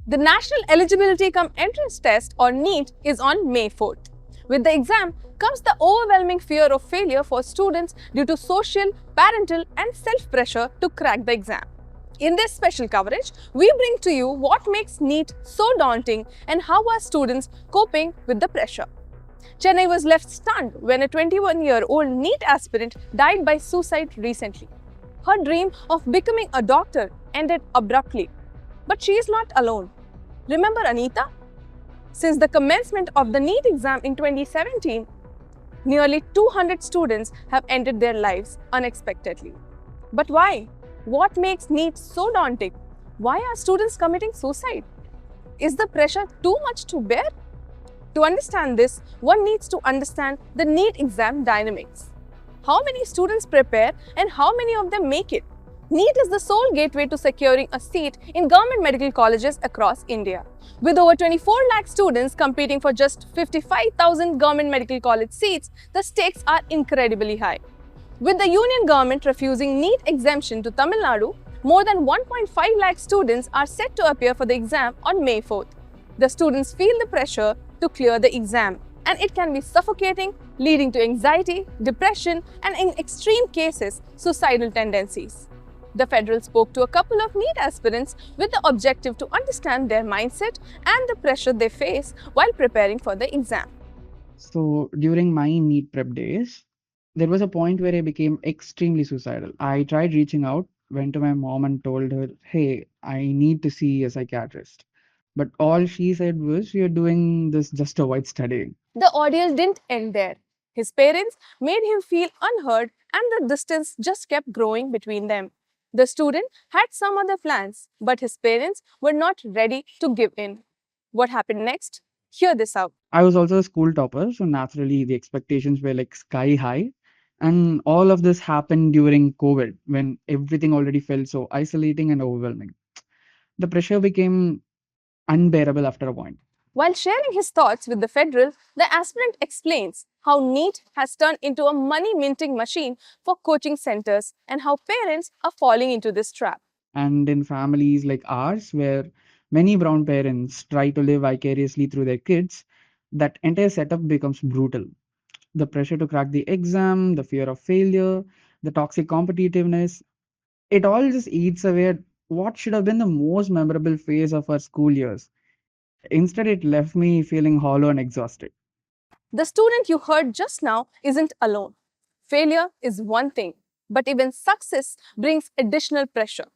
The National Eligibility cum Entrance Test or NEET is on May 4th. With the exam comes the overwhelming fear of failure for students due to social, parental and self-pressure to crack the exam. In this special coverage, we bring to you what makes NEET so daunting and how are students coping with the pressure. Chennai was left stunned when a 21-year-old NEET aspirant died by suicide recently. Her dream of becoming a doctor ended abruptly. But she is not alone. Remember Anita? Since the commencement of the NEET exam in 2017, nearly 200 students have ended their lives unexpectedly. But why? What makes NEET so daunting? Why are students committing suicide? Is the pressure too much to bear? To understand this, one needs to understand the NEET exam dynamics. How many students prepare and how many of them make it? NEET is the sole gateway to securing a seat in government medical colleges across India. With over 24 lakh students competing for just 55,000 government medical college seats, the stakes are incredibly high. With the union government refusing NEET exemption to Tamil Nadu, more than 1.5 lakh students are set to appear for the exam on May 4th. The students feel the pressure to clear the exam, and it can be suffocating, leading to anxiety, depression, and in extreme cases, suicidal tendencies. TheFederal spoke to a couple of NEET aspirants with the objective to understand their mindset and the pressure they face while preparing for the exam. So during my NEET prep days, there was a point where I became extremely suicidal. I tried reaching out, went to my mom and told her, hey, I need to see a psychiatrist. But all she said was, you're doing this just to avoid studying. The ordeal didn't end there. His parents made him feel unheard and the distance just kept growing between them. The student had some other plans, but his parents were not ready to give in. What happened next? Hear this out. I was also a school topper, so naturally the expectations were like sky high. And all of this happened during COVID when everything already felt so isolating and overwhelming. The pressure became unbearable after a point. While sharing his thoughts with TheFederal, the aspirant explains how NEET has turned into a money-minting machine for coaching centers and how parents are falling into this trap. And in families like ours, where many brown parents try to live vicariously through their kids, that entire setup becomes brutal. The pressure to crack the exam, the fear of failure, the toxic competitiveness, it all just eats away at what should have been the most memorable phase of our school years. Instead, it left me feeling hollow and exhausted. The student you heard just now isn't alone. Failure is one thing, but even success brings additional pressure.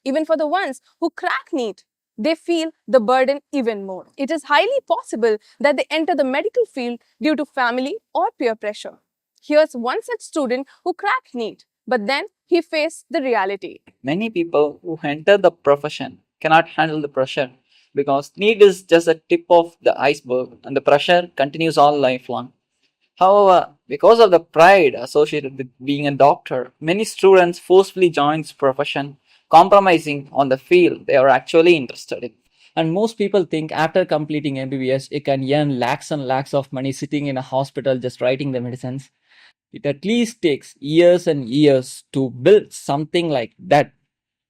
Even for the ones who crack NEET, they feel the burden even more. It is highly possible that they enter the medical field due to family or peer pressure. Here's one such student who cracked NEET, but then he faced the reality. Many people who enter the profession cannot handle the pressure because need is just a tip of the iceberg and the pressure continues all lifelong. However, because of the pride associated with being a doctor, many students forcefully join this profession, compromising on the field they are actually interested in. And most people think after completing MBBS, you can earn lakhs and lakhs of money sitting in a hospital just writing the medicines. It at least takes years and years to build something like that.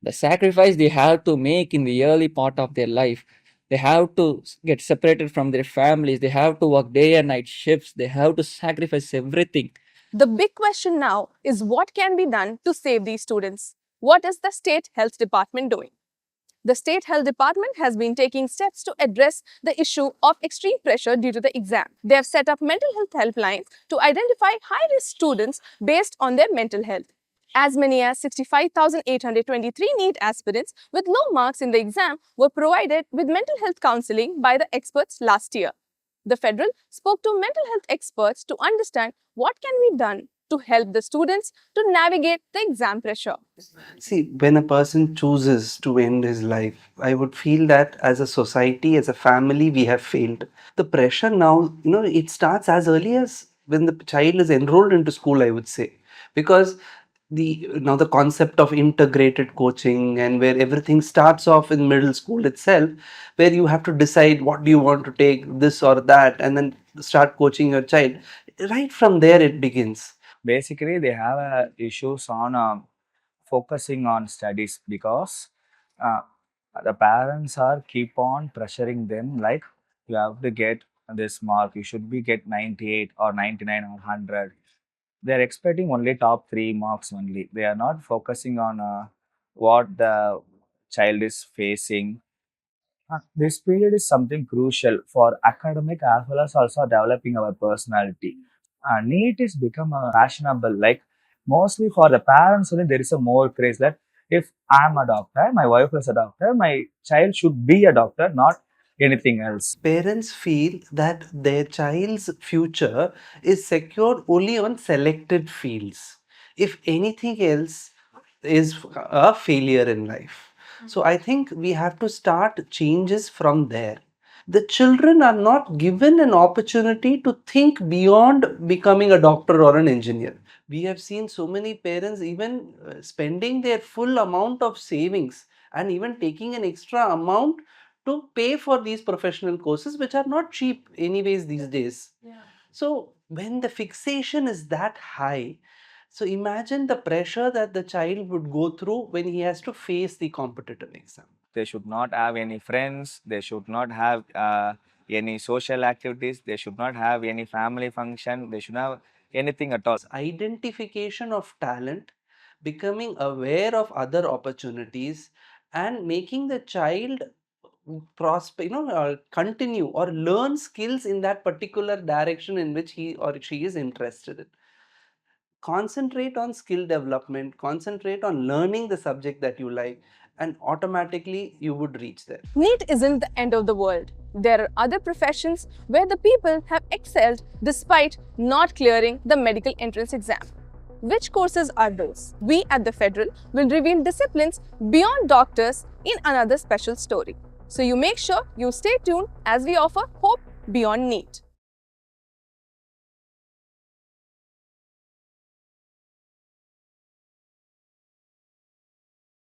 The sacrifice they have to make in the early part of their life, they have to get separated from their families, they have to work day and night shifts, they have to sacrifice everything. The big question now is what can be done to save these students? What is the State Health Department doing? The State Health Department has been taking steps to address the issue of extreme pressure due to the exam. They have set up mental health helplines to identify high-risk students based on their mental health. As many as 65,823 NEET aspirants with low marks in the exam were provided with mental health counseling by the experts last year. TheFederal spoke to mental health experts to understand what can be done to help the students to navigate the exam pressure. See, when a person chooses to end his life, I would feel that as a society, as a family, we have failed. The pressure now, it starts as early as when the child is enrolled into school, I would say. Because the concept of integrated coaching and where everything starts off in middle school itself, where you have to decide what do you want to take, this or that, and then start coaching your child. Right from there, it begins. Basically they have issues on focusing on studies because uh, The parents are keep on pressuring them like you have to get this mark, you should be get 98 or 99 or 100. They're expecting only top 3 marks only. They are not focusing on what the child is facing. This period is something crucial for academic as well as also developing our personality. NEET is become a fashionable, like mostly for the parents only there is a more craze that if I'm a doctor, my wife is a doctor, my child should be a doctor, not anything else. Parents feel that their child's future is secured only on selected fields. If anything else is a failure in life. So I think we have to start changes from there. The children are not given an opportunity to think beyond becoming a doctor or an engineer. We have seen so many parents even spending their full amount of savings and even taking an extra amount to pay for these professional courses, which are not cheap anyways these days. So when the fixation is that high, so imagine the pressure that the child would go through when he has to face the competitive exam. They should not have any friends, they should not have any social activities, they should not have any family function, they should have anything at all. Identification of talent, becoming aware of other opportunities, and making the child prosper, continue or learn skills in that particular direction in which he or she is interested in. Concentrate on skill development, concentrate on learning the subject that you like, and automatically you would reach there. NEET isn't the end of the world. There are other professions where the people have excelled despite not clearing the medical entrance exam. Which courses are those? We at the Federal will reveal disciplines beyond doctors in another special story. So you make sure you stay tuned as we offer hope beyond NEET.